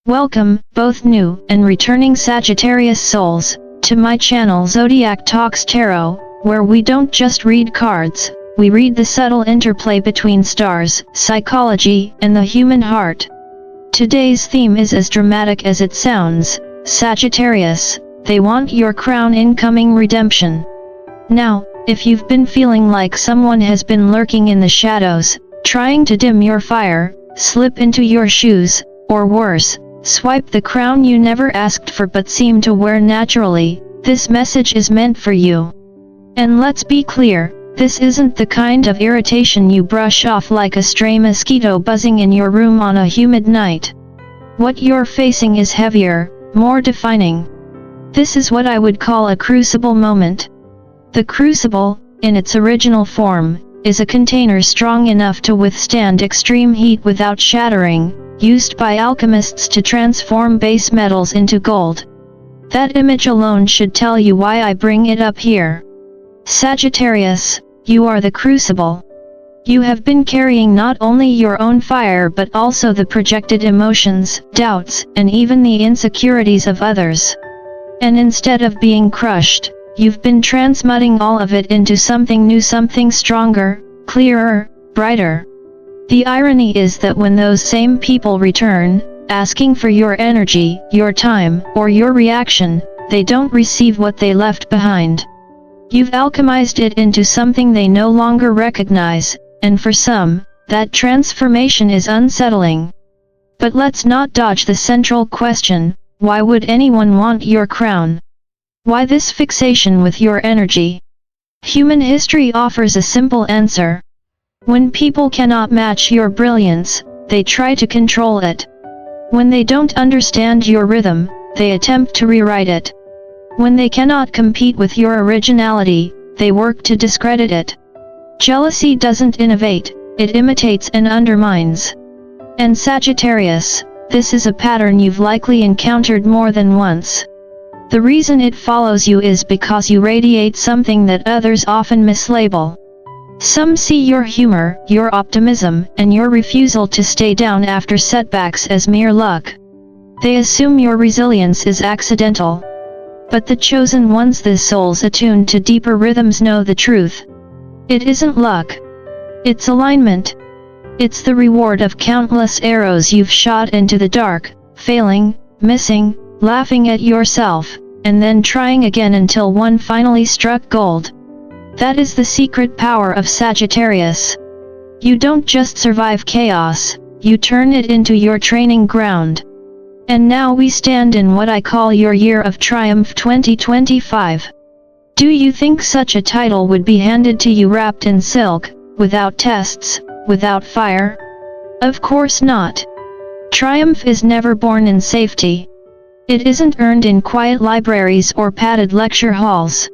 Welcome, both new and returning Sagittarius souls, to my channel Zodiac Talks Tarot, where we don't just read cards, we read the subtle interplay between stars, psychology, and the human heart. Today's theme is as dramatic as it sounds, Sagittarius, they want your crown incoming redemption. Now, if you've been feeling like someone has been lurking in the shadows, trying to dim your fire, slip into your shoes, or worse, swipe the crown you never asked for but seem to wear naturally, this message is meant for you. And let's be clear, this isn't the kind of irritation you brush off like a stray mosquito buzzing in your room on a humid night. What you're facing is heavier, more defining. This is what I would call a crucible moment. The crucible, in its original form, is a container strong enough to withstand extreme heat without shattering, used by alchemists to transform base metals into gold. That image alone should tell you why I bring it up here. Sagittarius, you are the crucible. You have been carrying not only your own fire but also the projected emotions, doubts, and even the insecurities of others. And instead of being crushed, you've been transmuting all of it into something new, something stronger, clearer, brighter. The irony is that when those same people return, asking for your energy, your time, or your reaction, they don't receive what they left behind. You've alchemized it into something they no longer recognize, and for some, that transformation is unsettling. But let's not dodge the central question: why would anyone want your crown? Why this fixation with your energy? Human history offers a simple answer. When people cannot match your brilliance, they try to control it. When they don't understand your rhythm, they attempt to rewrite it. When they cannot compete with your originality, they work to discredit it. Jealousy doesn't innovate, it imitates and undermines. And Sagittarius, this is a pattern you've likely encountered more than once. The reason it follows you is because you radiate something that others often mislabel. Some see your humor, your optimism, and your refusal to stay down after setbacks as mere luck. They assume your resilience is accidental. But the chosen ones, the souls attuned to deeper rhythms, know the truth. It isn't luck. It's alignment. It's the reward of countless arrows you've shot into the dark, failing, missing, laughing at yourself, and then trying again until one finally struck gold. That is the secret power of Sagittarius. You don't just survive chaos, you turn it into your training ground. And now we stand in what I call your Year of Triumph 2025. Do you think such a title would be handed to you wrapped in silk, without tests, without fire? Of course not. Triumph is never born in safety. It isn't earned in quiet libraries or padded lecture halls.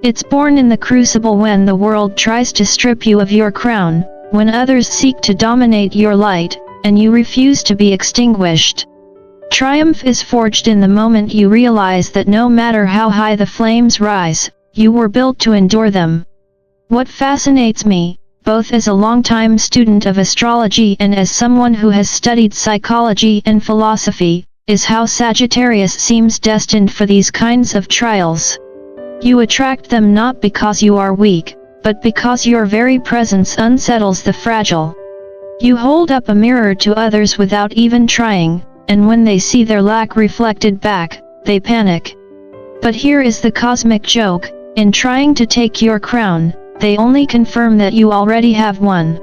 It's born in the crucible when the world tries to strip you of your crown, when others seek to dominate your light, and you refuse to be extinguished. Triumph is forged in the moment you realize that no matter how high the flames rise, you were built to endure them. What fascinates me, both as a longtime student of astrology and as someone who has studied psychology and philosophy, is how Sagittarius seems destined for these kinds of trials. You attract them not because you are weak, but because your very presence unsettles the fragile. You hold up a mirror to others without even trying, and when they see their lack reflected back, they panic. But here is the cosmic joke: in trying to take your crown, they only confirm that you already have one.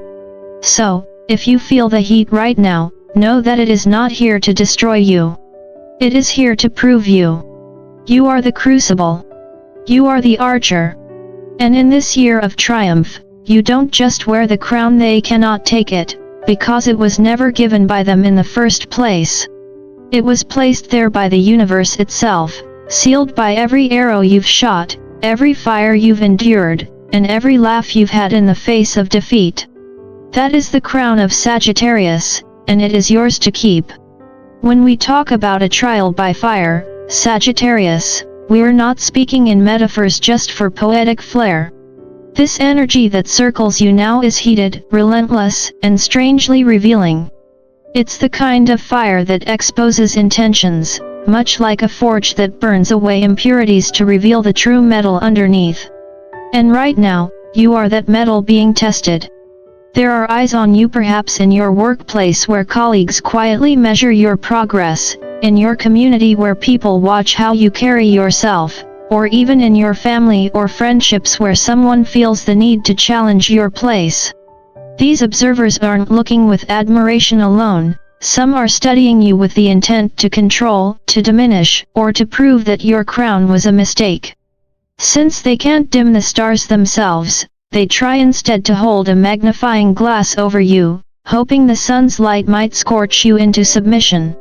So, if you feel the heat right now, know that it is not here to destroy you. It is here to prove you. You are the crucible. You are the archer. And in this year of triumph, you don't just wear the crown, they cannot take it, because it was never given by them in the first place. It was placed there by the universe itself, sealed by every arrow you've shot, every fire you've endured, and every laugh you've had in the face of defeat. That is the crown of Sagittarius, and it is yours to keep. When we talk about a trial by fire, Sagittarius, we're not speaking in metaphors just for poetic flair. This energy that circles you now is heated, relentless, and strangely revealing. It's the kind of fire that exposes intentions, much like a forge that burns away impurities to reveal the true metal underneath. And right now, you are that metal being tested. There are eyes on you, perhaps in your workplace where colleagues quietly measure your progress, in your community where people watch how you carry yourself, or even in your family or friendships where someone feels the need to challenge your place. These observers aren't looking with admiration alone, some are studying you with the intent to control, to diminish, or to prove that your crown was a mistake. Since they can't dim the stars themselves, they try instead to hold a magnifying glass over you, hoping the sun's light might scorch you into submission.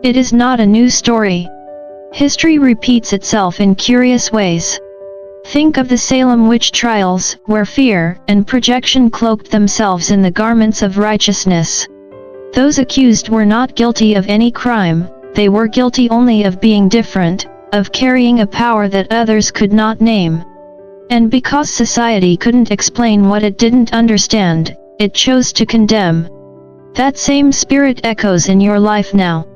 It is not a new story. History repeats itself in curious ways. Think of the Salem witch trials, where fear and projection cloaked themselves in the garments of righteousness. Those accused were not guilty of any crime, they were guilty only of being different, of carrying a power that others could not name. And because society couldn't explain what it didn't understand, it chose to condemn. That same spirit echoes in your life now.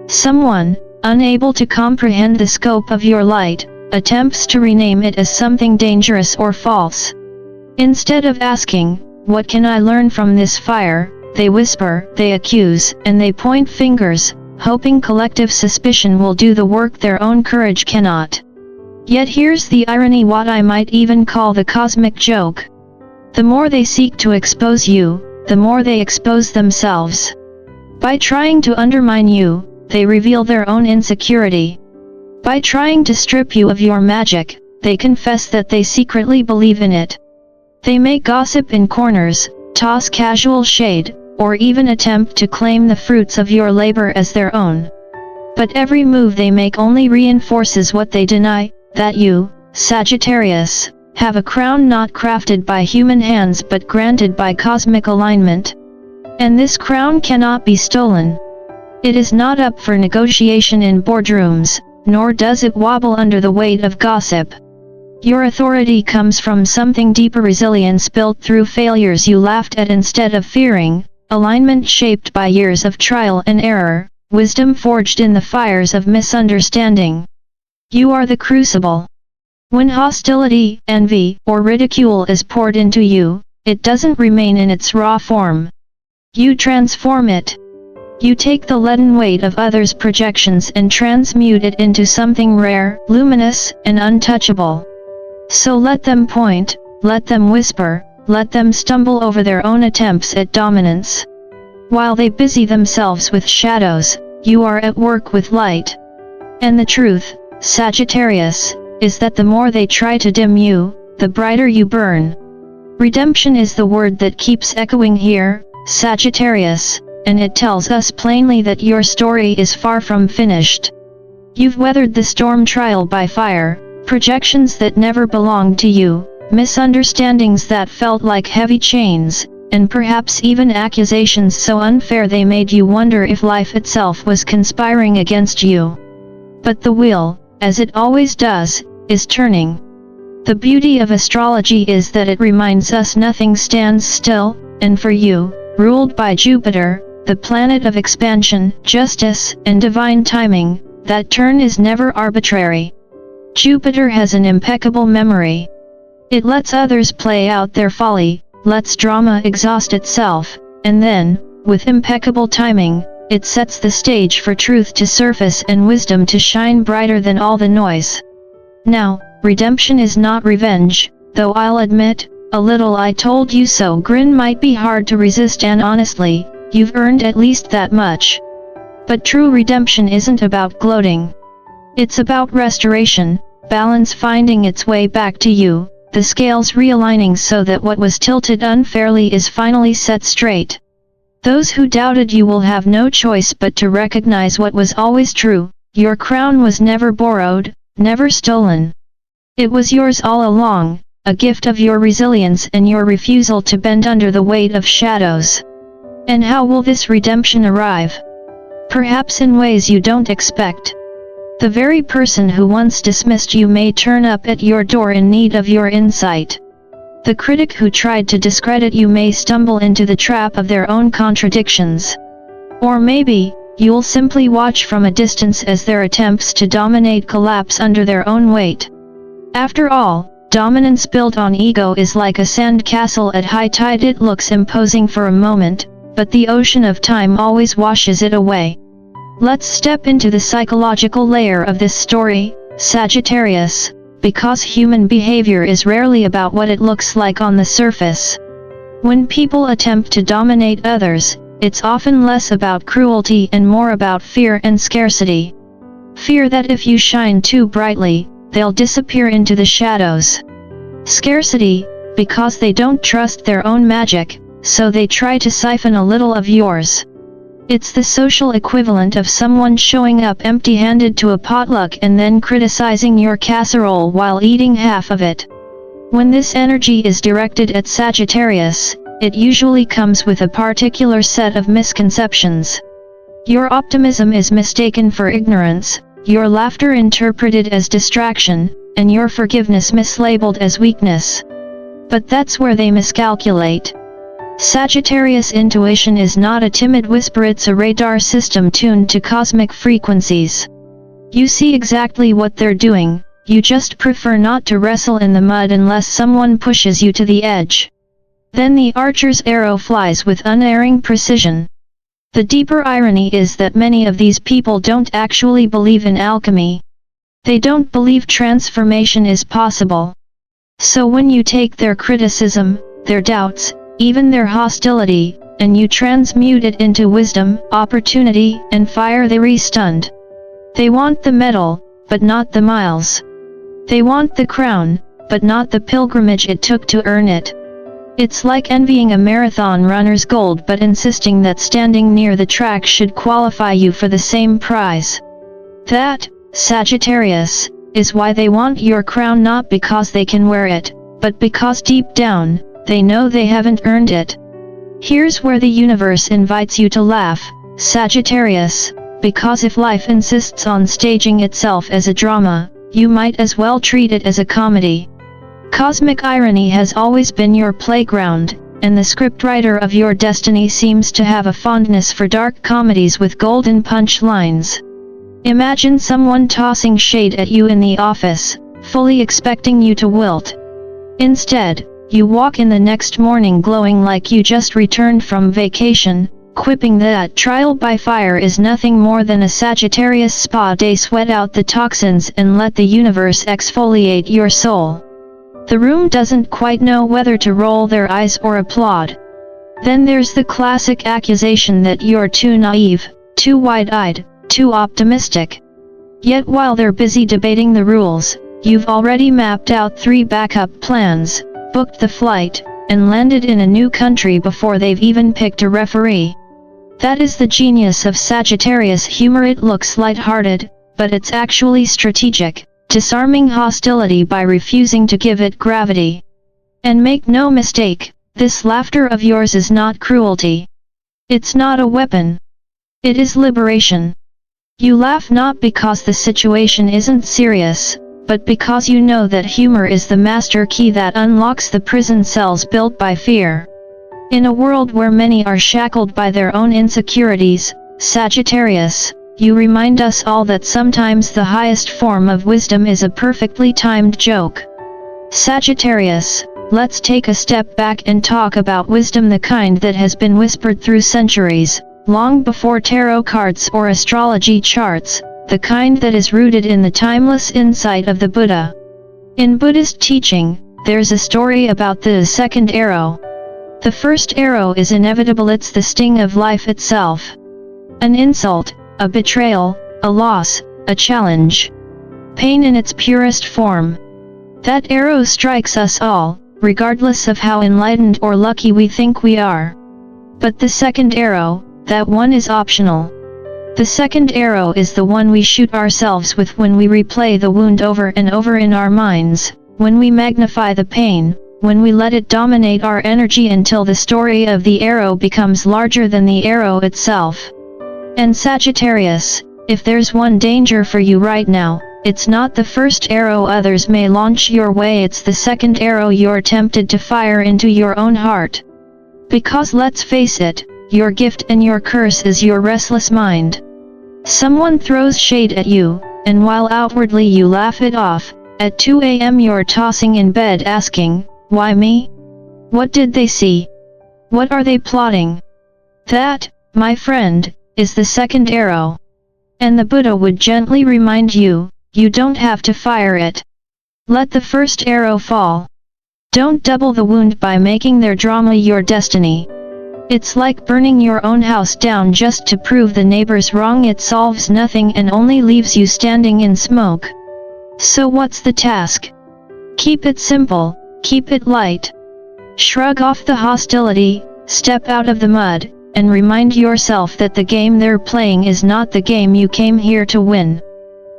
Someone, unable to comprehend the scope of your light, attempts to rename it as something dangerous or false. Instead of asking, "What can I learn from this fire?" they whisper, they accuse, and they point fingers, hoping collective suspicion will do the work their own courage cannot. Yet here's the irony, what I might even call the cosmic joke. The more they seek to expose you, the more they expose themselves. By trying to undermine you, they reveal their own insecurity. By trying to strip you of your magic, they confess that they secretly believe in it. They may gossip in corners, toss casual shade, or even attempt to claim the fruits of your labor as their own. But every move they make only reinforces what they deny, that you, Sagittarius, have a crown not crafted by human hands but granted by cosmic alignment. And this crown cannot be stolen. It is not up for negotiation in boardrooms, nor does it wobble under the weight of gossip. Your authority comes from something deeper, resilience built through failures you laughed at instead of fearing, alignment shaped by years of trial and error, wisdom forged in the fires of misunderstanding. You are the crucible. When hostility, envy, or ridicule is poured into you, it doesn't remain in its raw form. You transform it. You take the leaden weight of others' projections and transmute it into something rare, luminous, and untouchable. So let them point, let them whisper, let them stumble over their own attempts at dominance. While they busy themselves with shadows, you are at work with light. And the truth, Sagittarius, is that the more they try to dim you, the brighter you burn. Redemption is the word that keeps echoing here, Sagittarius, and it tells us plainly that your story is far from finished. You've weathered the storm, trial by fire, projections that never belonged to you, misunderstandings that felt like heavy chains, and perhaps even accusations so unfair they made you wonder if life itself was conspiring against you. But the wheel, as it always does, is turning. The beauty of astrology is that it reminds us nothing stands still, and for you, ruled by Jupiter, the planet of expansion, justice, and divine timing, that turn is never arbitrary. Jupiter has an impeccable memory. It lets others play out their folly, lets drama exhaust itself, and then, with impeccable timing, it sets the stage for truth to surface and wisdom to shine brighter than all the noise. Now, redemption is not revenge, though I'll admit, a little "I told you so" grin might be hard to resist, and honestly, you've earned at least that much. But true redemption isn't about gloating. It's about restoration, balance finding its way back to you, the scales realigning so that what was tilted unfairly is finally set straight. Those who doubted you will have no choice but to recognize what was always true: your crown was never borrowed, never stolen. It was yours all along, a gift of your resilience and your refusal to bend under the weight of shadows. And how will this redemption arrive? Perhaps in ways you don't expect. The very person who once dismissed you may turn up at your door in need of your insight. The critic who tried to discredit you may stumble into the trap of their own contradictions. Or maybe, you'll simply watch from a distance as their attempts to dominate collapse under their own weight. After all, dominance built on ego is like a sand castle at high tide. It looks imposing for a moment, but the ocean of time always washes it away. Let's step into the psychological layer of this story, Sagittarius, because human behavior is rarely about what it looks like on the surface. When people attempt to dominate others, it's often less about cruelty and more about fear and scarcity. Fear that if you shine too brightly, they'll disappear into the shadows. Scarcity, because they don't trust their own magic, so they try to siphon a little of yours. It's the social equivalent of someone showing up empty-handed to a potluck and then criticizing your casserole while eating half of it. When this energy is directed at Sagittarius, it usually comes with a particular set of misconceptions. Your optimism is mistaken for ignorance, your laughter interpreted as distraction, and your forgiveness mislabeled as weakness. But that's where they miscalculate. Sagittarius intuition is not a timid whisper, it's a radar system tuned to cosmic frequencies. You see exactly what they're doing, you just prefer not to wrestle in the mud unless someone pushes you to the edge. Then the archer's arrow flies with unerring precision. The deeper irony is that many of these people don't actually believe in alchemy. They don't believe transformation is possible. So when you take their criticism, their doubts, even their hostility, and you transmute it into wisdom, opportunity, and fire, they re-stunned. They want the medal, but not the miles. They want the crown, but not the pilgrimage it took to earn it. It's like envying a marathon runner's gold but insisting that standing near the track should qualify you for the same prize. That, Sagittarius, is why they want your crown, not because they can wear it, but because deep down, they know they haven't earned it. Here's where the universe invites you to laugh, Sagittarius, because if life insists on staging itself as a drama, you might as well treat it as a comedy. Cosmic irony has always been your playground, and the scriptwriter of your destiny seems to have a fondness for dark comedies with golden punch lines. Imagine someone tossing shade at you in the office, fully expecting you to wilt. Instead, you walk in the next morning glowing like you just returned from vacation, quipping that trial by fire is nothing more than a Sagittarius spa day. Sweat out the toxins and let the universe exfoliate your soul. The room doesn't quite know whether to roll their eyes or applaud. Then there's the classic accusation that you're too naive, too wide-eyed, too optimistic. Yet while they're busy debating the rules, you've already mapped out 3 backup plans, booked the flight, and landed in a new country before they've even picked a referee. That is the genius of Sagittarius humor. It looks lighthearted, but it's actually strategic, disarming hostility by refusing to give it gravity. And make no mistake, this laughter of yours is not cruelty. It's not a weapon. It is liberation. You laugh not because the situation isn't serious, but because you know that humor is the master key that unlocks the prison cells built by fear. In a world where many are shackled by their own insecurities, Sagittarius, you remind us all that sometimes the highest form of wisdom is a perfectly timed joke. Sagittarius, let's take a step back and talk about wisdom, the kind that has been whispered through centuries, long before tarot cards or astrology charts, the kind that is rooted in the timeless insight of the Buddha. In Buddhist teaching, there's a story about the second arrow. The first arrow is inevitable, it's the sting of life itself. An insult, a betrayal, a loss, a challenge. Pain in its purest form. That arrow strikes us all, regardless of how enlightened or lucky we think we are. But the second arrow, that one is optional. The second arrow is the one we shoot ourselves with when we replay the wound over and over in our minds, when we magnify the pain, when we let it dominate our energy until the story of the arrow becomes larger than the arrow itself. And Sagittarius, if there's one danger for you right now, it's not the first arrow others may launch your way, it's the second arrow you're tempted to fire into your own heart. Because let's face it, your gift and your curse is your restless mind. Someone throws shade at you, and while outwardly you laugh it off, at 2 a.m. you're tossing in bed asking, why me? What did they see? What are they plotting? That, my friend, is the second arrow. And the Buddha would gently remind you, you don't have to fire it. Let the first arrow fall. Don't double the wound by making their drama your destiny. It's like burning your own house down just to prove the neighbors wrong. It solves nothing and only leaves you standing in smoke. So what's the task? Keep it simple, keep it light. Shrug off the hostility, step out of the mud, and remind yourself that the game they're playing is not the game you came here to win.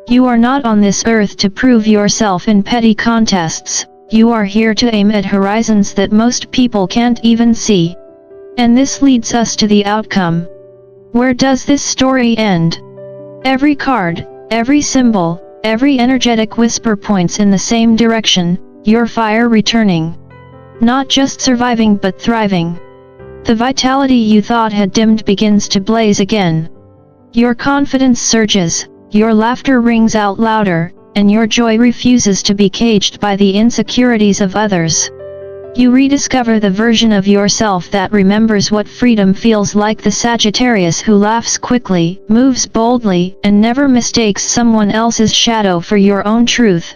You are not on this earth to prove yourself in petty contests, you are here to aim at horizons that most people can't even see. And this leads us to the outcome. Where does this story end? Every card, every symbol, every energetic whisper points in the same direction, your fire returning. Not just surviving but thriving. The vitality you thought had dimmed begins to blaze again. Your confidence surges, your laughter rings out louder, and your joy refuses to be caged by the insecurities of others. You rediscover the version of yourself that remembers what freedom feels like, the Sagittarius who laughs quickly, moves boldly, and never mistakes someone else's shadow for your own truth.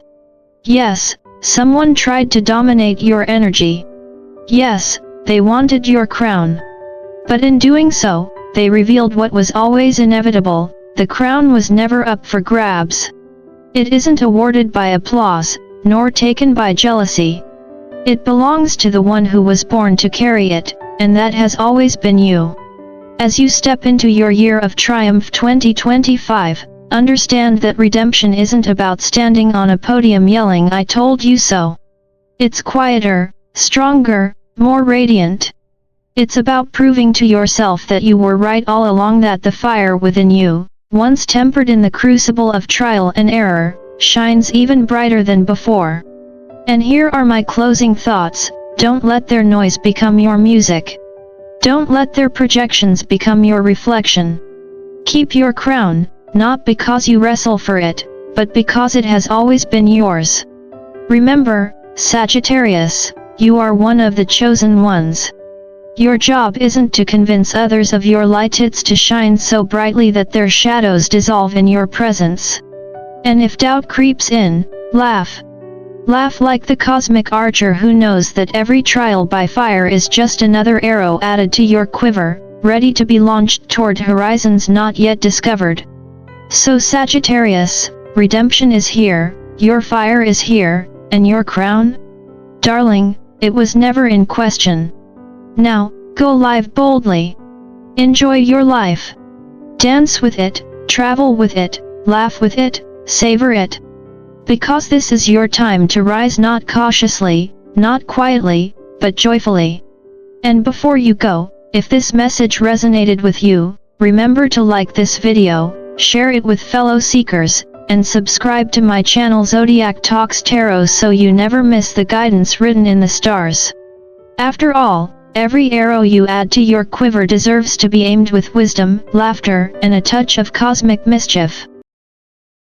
Yes, someone tried to dominate your energy. Yes, they wanted your crown. But in doing so, they revealed what was always inevitable: the crown was never up for grabs. It isn't awarded by applause, nor taken by jealousy. It belongs to the one who was born to carry it, and that has always been you. As you step into your year of triumph 2025, understand that redemption isn't about standing on a podium yelling "I told you so." It's quieter, stronger, more radiant. It's about proving to yourself that you were right all along, that the fire within you, once tempered in the crucible of trial and error, shines even brighter than before. And here are my closing thoughts: don't let their noise become your music. Don't let their projections become your reflection. Keep your crown, not because you wrestle for it, but because it has always been yours. Remember, Sagittarius, you are one of the chosen ones. Your job isn't to convince others of your light, it's to shine so brightly that their shadows dissolve in your presence. And if doubt creeps in, laugh. Laugh like the cosmic archer who knows that every trial by fire is just another arrow added to your quiver, ready to be launched toward horizons not yet discovered. So Sagittarius, redemption is here, your fire is here, and your crown? Darling, it was never in question. Now, go live boldly. Enjoy your life. Dance with it, travel with it, laugh with it, savor it. Because this is your time to rise, not cautiously, not quietly, but joyfully. And before you go, if this message resonated with you, remember to like this video, share it with fellow seekers, and subscribe to my channel Zodiac Talks Tarot so you never miss the guidance written in the stars. After all, every arrow you add to your quiver deserves to be aimed with wisdom, laughter, and a touch of cosmic mischief.